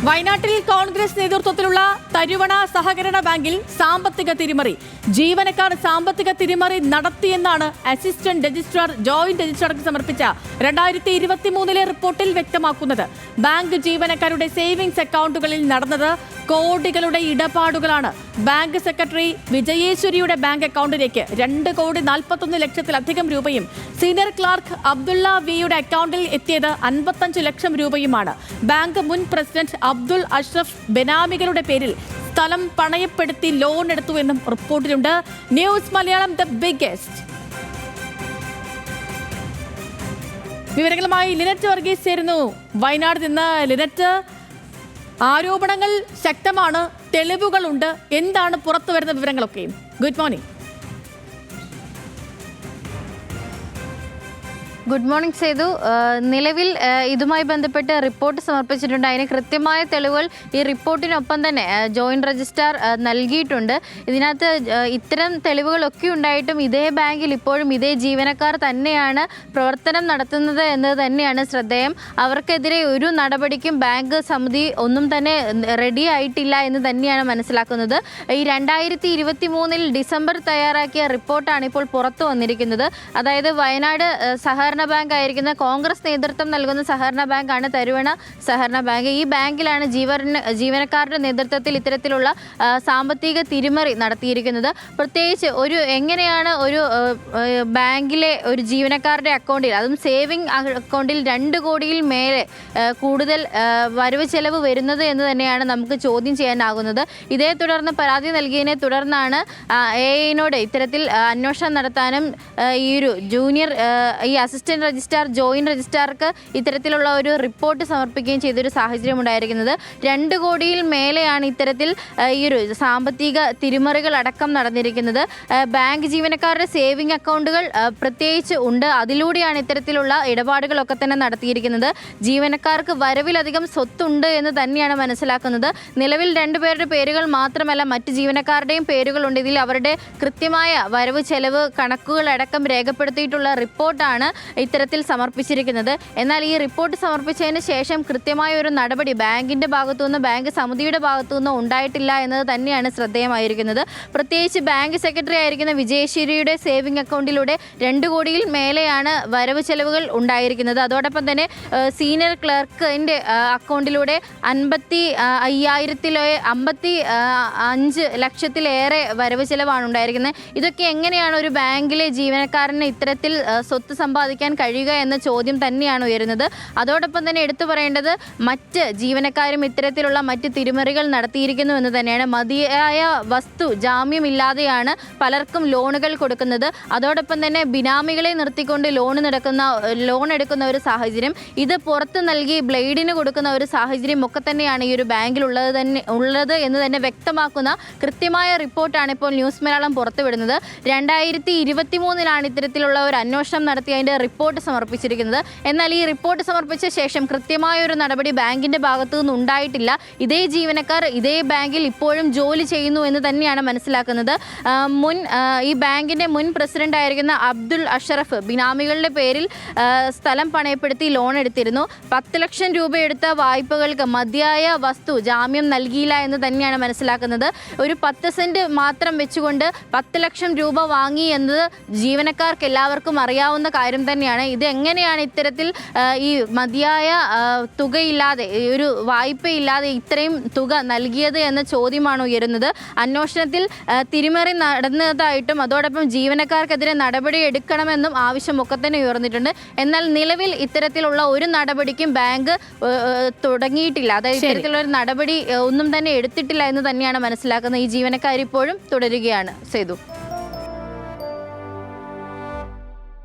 വയനാട്ടിൽ കോൺഗ്രസ് നേതൃത്വത്തിലുള്ള തരുവണ സഹകരണ ബാങ്കിൽ സാമ്പത്തിക തിരിമറി. ജീവനക്കാർ സാമ്പത്തിക തിരിമറി നടത്തിയെന്നാണ് അസിസ്റ്റന്റ് രജിസ്ട്രാർ ജോയിന്റ് രജിസ്ട്രാർക്ക് സമർപ്പിച്ച 2023 റിപ്പോർട്ടിൽ വ്യക്തമാക്കുന്നത്. ബാങ്ക് ജീവനക്കാരുടെ സേവിങ്സ് അക്കൗണ്ടുകളിൽ നടന്നത് കോടികളുടെ ഇടപാടുകളാണ്. ബാങ്ക് സെക്രട്ടറി വിജയേശ്വരിയുടെ ബാങ്ക് അക്കൗണ്ടിലേക്ക് 2,41,00,000-ലധികം രൂപയും സീനിയർ ക്ലാർക്ക് അബ്ദുള്ള വിയുടെ അക്കൗണ്ടിൽ എത്തിയത് 55 ലക്ഷം രൂപയുമാണ്. ബാങ്ക് മുൻ പ്രസിഡന്റ് അബ്ദുൾ അഷ്റഫ് ബെനാമികളുടെ പേരിൽ സ്ഥലം പണയപ്പെടുത്തി ലോൺ എടുത്തുവെന്നും റിപ്പോർട്ടിലുണ്ട്. News Malayalam the biggest. വിവരങ്ങളുമായി ലിനറ്റ് വർഗീസ് ചേരുന്നു വയനാട് നിന്ന്. ലിനറ്റ്, ആരോപണങ്ങൾ ശക്തമാണ്, തെളിവുകളുണ്ട്. എന്താണ് പുറത്തു വരുന്ന വിവരങ്ങളൊക്കെയും? Good morning. Good morning Sethu. നിലവിൽ ഇതുമായി ബന്ധപ്പെട്ട് റിപ്പോർട്ട് സമർപ്പിച്ചിട്ടുണ്ട്. അതിന് കൃത്യമായ തെളിവുകൾ ഈ റിപ്പോർട്ടിനൊപ്പം തന്നെ ജോയിന്റ് രജിസ്ട്രാർ നൽകിയിട്ടുണ്ട്. ഇതിനകത്ത് ഇത്തരം തെളിവുകളൊക്കെ ഉണ്ടായിട്ടും ഇതേ ബാങ്കിൽ ഇപ്പോഴും ഇതേ ജീവനക്കാർ തന്നെയാണ് പ്രവർത്തനം നടത്തുന്നത് എന്നത് തന്നെയാണ് ശ്രദ്ധേയം. അവർക്കെതിരെ ഒരു നടപടിക്കും ബാങ്ക് സമിതി ഒന്നും തന്നെ റെഡി ആയിട്ടില്ല എന്ന് തന്നെയാണ് മനസ്സിലാക്കുന്നത്. ഈ 2023 ഡിസംബർ തയ്യാറാക്കിയ റിപ്പോർട്ടാണ് ഇപ്പോൾ പുറത്തു വന്നിരിക്കുന്നത്. അതായത് വയനാട് സഹകരണ ബാങ്ക് ആയിരിക്കുന്ന കോൺഗ്രസ് നേതൃത്വം നൽകുന്ന സഹകരണ ബാങ്കാണ് തരുവണ സഹകരണ ബാങ്ക്. ഈ ബാങ്കിലാണ് ജീവനക്കാരുടെ നേതൃത്വത്തിൽ ഇത്തരത്തിലുള്ള സാമ്പത്തിക തിരിമറി നടത്തിയിരിക്കുന്നത്. പ്രത്യേകിച്ച് എങ്ങനെയാണ് ഒരു ബാങ്കിലെ ഒരു ജീവനക്കാരുടെ അക്കൗണ്ടിൽ, അതും സേവിങ് അക്കൗണ്ടിൽ 2 കോടിയിൽ മേലെ കൂടുതൽ വരവ് ചെലവ് വരുന്നത് എന്ന് തന്നെയാണ് നമുക്ക് ചോദ്യം ചെയ്യാനാകുന്നത്. ഇതേ തുടർന്ന് പരാതി നൽകിയതിനെ തുടർന്നാണ് AIനോട് ഇത്തരത്തിൽ അന്വേഷണം നടത്താനും ഈ ഒരു ഈ അസിസ്റ്റന്റ് രജിസ്ട്രാർ ജോയിന്റ് രജിസ്ട്രാർക്ക് ഇത്തരത്തിലുള്ള ഒരു റിപ്പോർട്ട് സമർപ്പിക്കുകയും ചെയ്തൊരു സാഹചര്യം ഉണ്ടായിരിക്കുന്നത്. 2 കോടിയിൽ മേലെയാണ് ഇത്തരത്തിൽ ഈ ഒരു സാമ്പത്തിക തിരിമറികൾ അടക്കം നടന്നിരിക്കുന്നത്. ബാങ്ക് ജീവനക്കാരുടെ സേവിങ് അക്കൗണ്ടുകൾ പ്രത്യേകിച്ച് ഉണ്ട്. അതിലൂടെയാണ് ഇത്തരത്തിലുള്ള ഇടപാടുകളൊക്കെ തന്നെ നടത്തിയിരിക്കുന്നത്. ജീവനക്കാർക്ക് വരവിലധികം സ്വത്തുണ്ട് എന്ന് തന്നെയാണ് മനസ്സിലാക്കുന്നത്. നിലവിൽ 2 പേരുടെ പേരുകൾ മാത്രമല്ല, മറ്റ് ജീവനക്കാരുടെയും പേരുകളുണ്ട്. ഇതിൽ അവരുടെ കൃത്യമായ വരവ് ചെലവ് കണക്കുകളടക്കം രേഖപ്പെടുത്തിയിട്ടുള്ള റിപ്പോർട്ടാണ് ഇത്തരത്തിൽ സമർപ്പിച്ചിരിക്കുന്നത്. എന്നാൽ ഈ റിപ്പോർട്ട് സമർപ്പിച്ചതിന് ശേഷം കൃത്യമായ ഒരു നടപടി ബാങ്കിന്റെ ഭാഗത്തുനിന്ന്, ബാങ്ക് സമിതിയുടെ ഭാഗത്തുനിന്ന് ഉണ്ടായിട്ടില്ല എന്നത് തന്നെയാണ് ശ്രദ്ധേയമായിരിക്കുന്നത്. പ്രത്യേകിച്ച് ബാങ്ക് സെക്രട്ടറി ആയിരിക്കുന്ന വിജയേശ്വരിയുടെ സേവിംഗ് അക്കൗണ്ടിലൂടെ 2 കോടിയിൽ മേലെയാണ് വരവ് ചെലവുകൾ ഉണ്ടായിരിക്കുന്നത്. അതോടൊപ്പം തന്നെ സീനിയർ ക്ലർക്കിന്റെ അക്കൗണ്ടിലൂടെ 55 ലക്ഷത്തിലേറെ വരവ് ചെലവാണ് ഉണ്ടായിരിക്കുന്നത്. ഇതൊക്കെ എങ്ങനെയാണ് ഒരു ബാങ്കിലെ ജീവനക്കാരന് ഇത്തരത്തിൽ സ്വത്ത് സമ്പാദിക്കാൻ കഴിയുക എന്ന ചോദ്യം തന്നെയാണ് ഉയരുന്നത്. അതോടൊപ്പം തന്നെ എടുത്തു പറയേണ്ടത് മറ്റ് ജീവനക്കാരും ഇത്തരത്തിലുള്ള മറ്റ് തിരിമറികൾ നടത്തിയിരിക്കുന്നു എന്ന് തന്നെയാണ്. മതിയായ വസ്തു ജാമ്യമില്ലാതെയാണ് പലർക്കും ലോണുകൾ കൊടുക്കുന്നത്. അതോടൊപ്പം തന്നെ ബിനാമികളെ നിർത്തിക്കൊണ്ട് ലോൺ എടുക്കുന്ന ഒരു സാഹചര്യം, ഇത് പുറത്ത് നൽകി ബ്ലേഡിന് കൊടുക്കുന്ന ഒരു സാഹചര്യം ഒക്കെ തന്നെയാണ് ഈ ഒരു ബാങ്കിൽ ഉള്ളത് എന്ന് തന്നെ വ്യക്തമാക്കുന്ന കൃത്യമായ റിപ്പോർട്ടാണ് ഇപ്പോൾ ന്യൂസ് മലയാളം പുറത്തുവിടുന്നത്. 2023 ഇത്തരത്തിലുള്ള ഒരു അന്വേഷണം നടത്തി അതിൻ്റെ റിപ്പോർട്ട് സമർപ്പിച്ചിരിക്കുന്നത്. എന്നാൽ ഈ റിപ്പോർട്ട് സമർപ്പിച്ച ശേഷം കൃത്യമായ ഒരു നടപടി ബാങ്കിന്റെ ഭാഗത്തു നിന്ന് ഉണ്ടായിട്ടില്ല. ഇതേ ജീവനക്കാർ ഇതേ ബാങ്കിൽ ഇപ്പോഴും ജോലി ചെയ്യുന്നു എന്ന് തന്നെയാണ് മനസ്സിലാക്കുന്നത്. ഈ ബാങ്കിന്റെ മുൻ പ്രസിഡന്റ് ആയിരിക്കുന്ന അബ്ദുൾ അഷ്റഫ് ബിനാമികളുടെ പേരിൽ സ്ഥലം പണയപ്പെടുത്തി ലോൺ എടുത്തിരുന്നു. 10 ലക്ഷം രൂപ എടുത്ത വായ്പകൾക്ക് മതിയായ വസ്തു ജാമ്യം നൽകിയില്ല എന്ന് തന്നെയാണ് മനസ്സിലാക്കുന്നത്. ഒരു 10 സെന്റ് മാത്രം വെച്ചുകൊണ്ട് 10 ലക്ഷം രൂപ വാങ്ങി എന്നത് ജീവനക്കാർക്ക് എല്ലാവർക്കും അറിയാവുന്ന കാര്യം തന്നെയാണ്. ഇത് എങ്ങനെയാണ് ഇത്തരത്തിൽ ഈ മതിയായ തുകയില്ലാതെ, ഒരു വായ്പയില്ലാതെ ഇത്രയും തുക നൽകിയത് എന്ന ചോദ്യമാണ് ഉയരുന്നത്. അന്വേഷണത്തിൽ തിരിമറി നടന്നതായിട്ടും അതോടൊപ്പം ജീവനക്കാർക്കെതിരെ നടപടി എടുക്കണമെന്നും ആവശ്യമൊക്കെ തന്നെ ഉയർന്നിട്ടുണ്ട്. എന്നാൽ നിലവിൽ ഇത്തരത്തിലുള്ള ഒരു നടപടിക്കും ബാങ്ക് തുടങ്ങിയിട്ടില്ല. അതായത് ഇത്തരത്തിലുള്ള ഒരു നടപടി ഒന്നും തന്നെ എടുത്തിട്ടില്ല എന്ന് തന്നെയാണ് മനസ്സിലാക്കുന്നത്. ഈ ജീവനക്കാർ ഇപ്പോഴും തുടരുകയാണ്. സേതു.